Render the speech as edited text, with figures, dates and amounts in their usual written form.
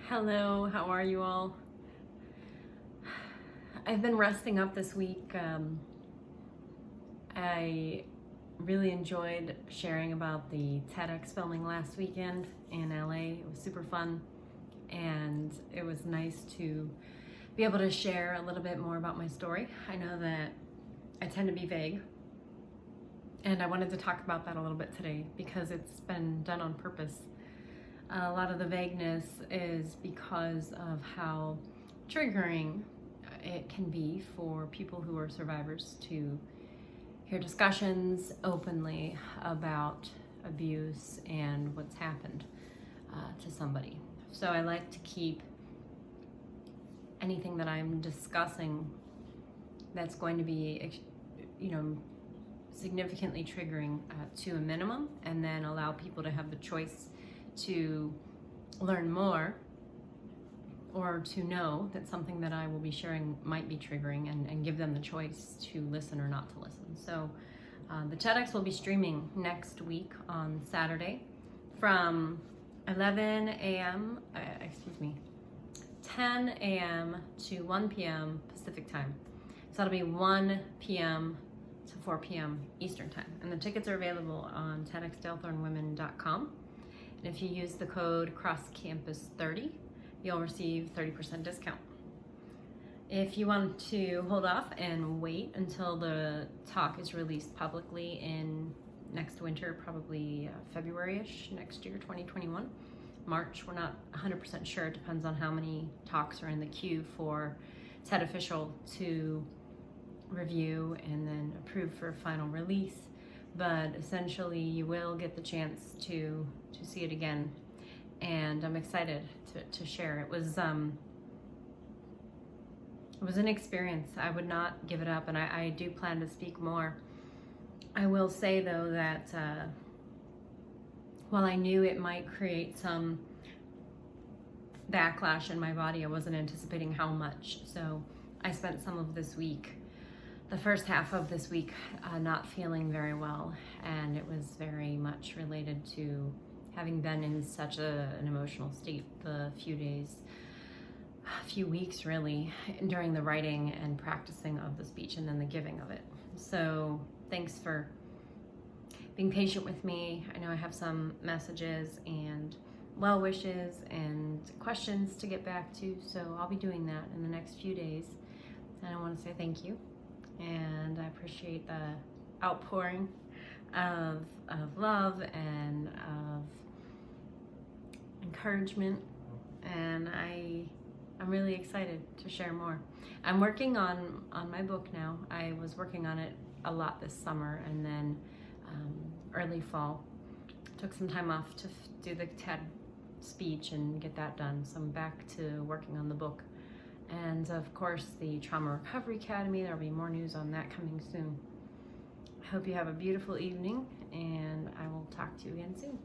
Hello, how are you all? I've been resting up this week. I really enjoyed sharing about the Tedx filming last weekend in LA. It was super fun, and it was nice to be able to share a little bit more about my story. I know that I tend to be vague, and I wanted to talk about that a little bit today because it's been done on purpose. A lot of the vagueness is because of how triggering it can be for people who are survivors to hear discussions openly about abuse and what's happened to somebody. So I like to keep anything that I'm discussing that's going to be, significantly triggering to a minimum, and then allow people to have the choice to learn more or to know that something that I will be sharing might be triggering, and give them the choice to listen or not to listen. So the TEDx will be streaming next week on Saturday from 10 a.m. to 1 p.m. Pacific time. So that'll be 1 p.m. to 4 p.m. Eastern time. And the tickets are available on tedxdalethornwomen.com. And if you use the code CrossCampus30, you'll receive 30% discount. If you want to hold off and wait until the talk is released publicly in next winter, probably February-ish next year, 2021, March, we're not 100% sure. It depends on how many talks are in the queue for TED Official to review and then approve for final release. But essentially you will get the chance to see it again, and I'm excited to share. It was an experience. I would not give it up, and I do plan to speak more. I will say though that while I knew it might create some backlash in my body, I wasn't anticipating how much. So I spent some of this week, the first half of this week, not feeling very well, and it was very much related to having been in such an emotional state the few weeks really, during the writing and practicing of the speech and then the giving of it. So thanks for being patient with me. I know I have some messages and well wishes and questions to get back to, so I'll be doing that in the next few days. And I want to say thank you, and I appreciate the outpouring of love and of encouragement, and I'm really excited to share more. I'm working on my book now. I was working on it a lot this summer, and then early fall took some time off to do the TED speech and get that done. So I'm back to working on the book, and of course the Traumarecoveryacademy. There'll be more news on that coming soon. I hope you have a beautiful evening, and I will talk to you again soon.